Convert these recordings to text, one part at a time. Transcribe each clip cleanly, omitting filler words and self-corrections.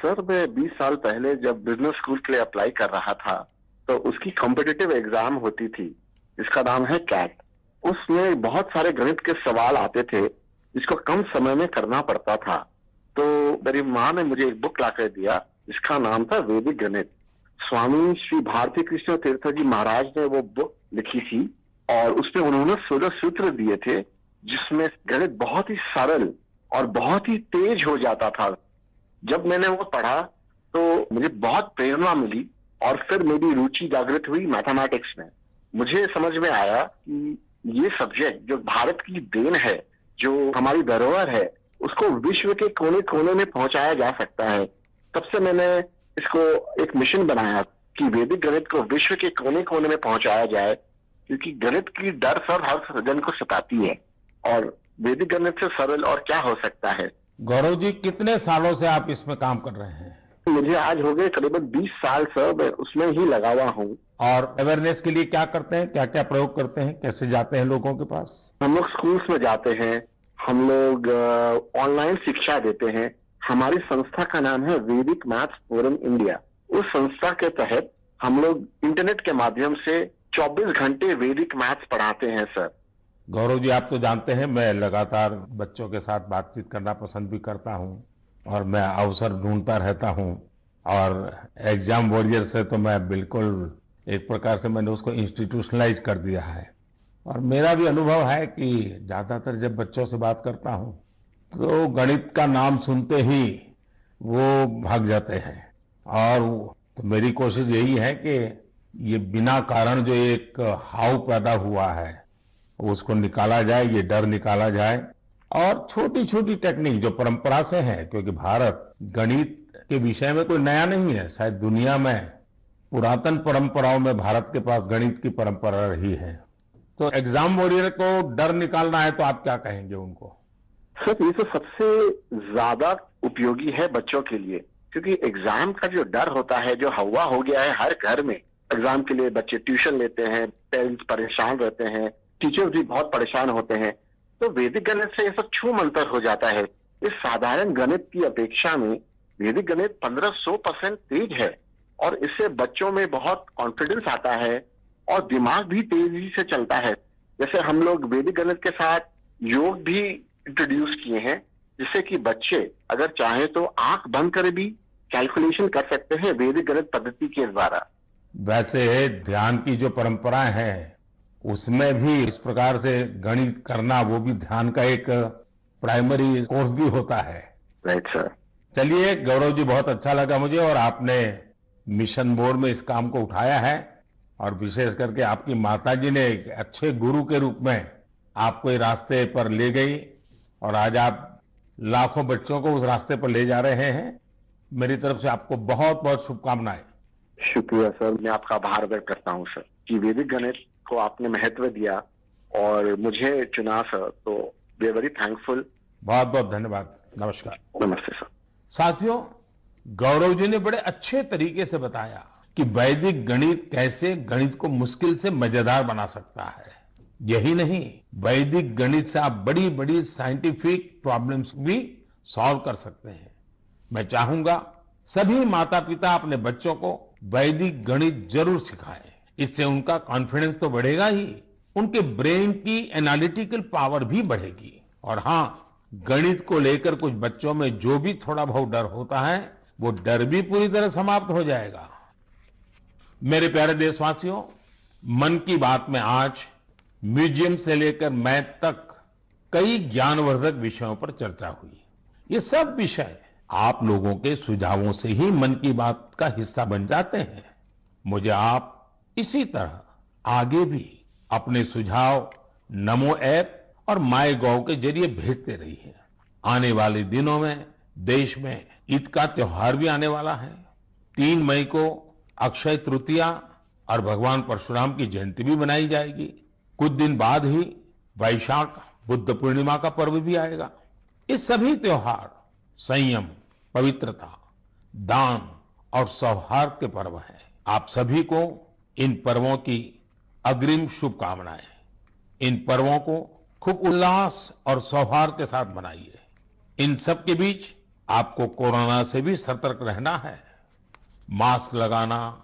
Sir मैं 20 साल पहले जब बिजनेस स्कूल के लिए अप्लाई कर रहा था तो उसकी कॉम्पिटिटिव एग्जाम होती थी जिसका नाम है कैट। उसमें बहुत सारे गणित के सवाल आते थे जिसको कम समय में करना पड़ता था। तो मेरी माँ ने मुझे एक बुक लाकर दिया जिसका नाम था वैदिक गणित। स्वामी श्री भारती कृष्ण तीर्थ जी महाराज ने वो बुक लिखी थी और उसमें उन्होंने 16 सूत्र दिए थे जिसमें गणित बहुत ही सरल और बहुत ही तेज हो जाता था। जब मैंने वो पढ़ा तो मुझे बहुत प्रेरणा मिली और फिर मेरी रुचि जागृत हुई मैथमेटिक्स में। मुझे समझ में आया कि ये सब्जेक्ट जो भारत की देन है, जो हमारी धरोहर है, उसको विश्व के कोने कोने में पहुंचाया जा सकता है। तब से मैंने इसको एक मिशन बनाया कि वैदिक गणित को विश्व के कोने कोने में पहुंचाया जाए, क्योंकि गणित की डर सर हर जन को सताती है और वैदिक गणित से सरल और क्या हो सकता है। गौरव जी, कितने सालों से आप इसमें काम कर रहे हैं? मुझे आज हो गए करीबन 20 साल सर, मैं उसमें ही लगा हुआ हूँ। और अवेयरनेस के लिए क्या करते हैं, क्या क्या प्रयोग करते हैं, कैसे जाते हैं लोगों के पास? हम लोग स्कूल्स में जाते हैं, हम लोग ऑनलाइन शिक्षा देते हैं। हमारी संस्था का नाम है वैदिक मैथ्स फोरम इंडिया। उस संस्था के तहत हम लोग इंटरनेट के माध्यम से 24 घंटे वैदिक मैथ्स पढ़ाते हैं सर। गौरव जी, आप तो जानते हैं मैं लगातार बच्चों के साथ बातचीत करना पसंद भी करता हूं और मैं अवसर ढूंढता रहता हूं। और एग्जाम वॉरियर से तो मैं बिल्कुल एक प्रकार से मैंने उसको इंस्टीट्यूशनलाइज कर दिया है। और मेरा भी अनुभव है कि ज़्यादातर जब बच्चों से बात करता हूं तो गणित का नाम सुनते ही वो भाग जाते हैं। और तो मेरी कोशिश यही है कि ये बिना कारण जो एक हाव पैदा हुआ है उसको निकाला जाए, ये डर निकाला जाए। और छोटी छोटी टेक्निक जो परंपरा से है, क्योंकि भारत गणित के विषय में कोई नया नहीं है, शायद दुनिया में पुरातन परंपराओं में भारत के पास गणित की परंपरा रही है। तो एग्जाम वॉरियर को डर निकालना है तो आप क्या कहेंगे उनको? सर ये तो सबसे ज्यादा उपयोगी है बच्चों के लिए, क्योंकि एग्जाम का जो डर होता है, जो हवा हो गया है हर घर में, एग्जाम के लिए बच्चे ट्यूशन लेते हैं, पेरेंट्स परेशान रहते हैं, टीचर्स भी बहुत परेशान होते हैं। तो वैदिक गणित से ये सब छू मंतर हो जाता है। इस साधारण गणित की अपेक्षा में वैदिक गणित 1500% तेज है और इससे बच्चों में बहुत कॉन्फिडेंस आता है और दिमाग भी तेजी से चलता है। जैसे हम लोग वैदिक गणित के साथ योग भी इंट्रोड्यूस किए हैं, जिससे कि बच्चे अगर चाहे तो आंख बंद कर भी कैलकुलेशन कर सकते हैं वैदिक गणित पद्धति के द्वारा। वैसे ध्यान की जो परंपराएं हैं उसमें भी इस प्रकार से गणित करना, वो भी ध्यान का एक प्राइमरी कोर्स भी होता है। Right sir. चलिए गौरव जी, बहुत अच्छा लगा मुझे और आपने मिशन मोड में इस काम को उठाया है और विशेष करके आपकी माताजी ने एक अच्छे गुरु के रूप में आपको इस रास्ते पर ले गई और आज आप लाखों बच्चों को उस रास्ते पर ले जा रहे हैं। मेरी तरफ से आपको बहुत बहुत शुभकामनाएं। शुक्रिया सर, मैं आपका आभार व्यक्त करता हूँ सर कि वैदिक गणित को आपने महत्व दिया और मुझे चुना सर, तो वी आर वेरी थैंकफुल। बहुत बहुत धन्यवाद। नमस्कार। नमस्ते सर। साथियों, गौरव जी ने बड़े अच्छे तरीके से बताया कि वैदिक गणित कैसे गणित को मुश्किल से मजेदार बना सकता है। यही नहीं, वैदिक गणित से आप बड़ी बड़ी साइंटिफिक प्रॉब्लम्स भी सॉल्व कर सकते हैं। मैं चाहूंगा सभी माता पिता अपने बच्चों को वैदिक गणित जरूर सिखाएं। इससे उनका कॉन्फिडेंस तो बढ़ेगा ही, उनके ब्रेन की एनालिटिकल पावर भी बढ़ेगी। और हाँ, गणित को लेकर कुछ बच्चों में जो भी थोड़ा बहुत डर होता है, वो डर भी पूरी तरह समाप्त हो जाएगा। मेरे प्यारे देशवासियों, मन की बात में आज म्यूजियम से लेकर मैथ तक कई ज्ञानवर्धक विषयों पर चर्चा हुई। ये सब विषय आप लोगों के सुझावों से ही मन की बात का हिस्सा बन जाते हैं। मुझे आप इसी तरह आगे भी अपने सुझाव नमो ऐप और माय गॉव के जरिए भेजते रहिए। आने वाले दिनों में देश में ईद का त्योहार भी आने वाला है। 3 मई को अक्षय तृतीया और भगवान परशुराम की जयंती भी मनाई जाएगी। कुछ दिन बाद ही वैशाख बुद्ध पूर्णिमा का पर्व भी आएगा। ये सभी त्योहार संयम, पवित्रता, दान और सौहार्द के पर्व हैं। आप सभी को इन पर्वों की अग्रिम शुभकामनाएं। इन पर्वों को खूब उल्लास और सौहार्द के साथ मनाइए। इन सब के बीच आपको कोरोना से भी सतर्क रहना है। मास्क लगाना,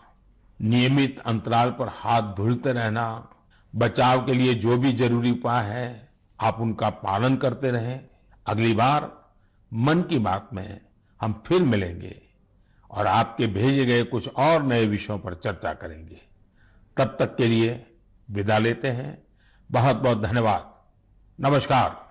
नियमित अंतराल पर हाथ धुलते रहना, बचाव के लिए जो भी जरूरी उपाय है आप उनका पालन करते रहें। अगली बार मन की बात में हम फिर मिलेंगे और आपके भेजे गए कुछ और नए विषयों पर चर्चा करेंगे। तब तक के लिए विदा लेते हैं। बहुत बहुत धन्यवाद। नमस्कार।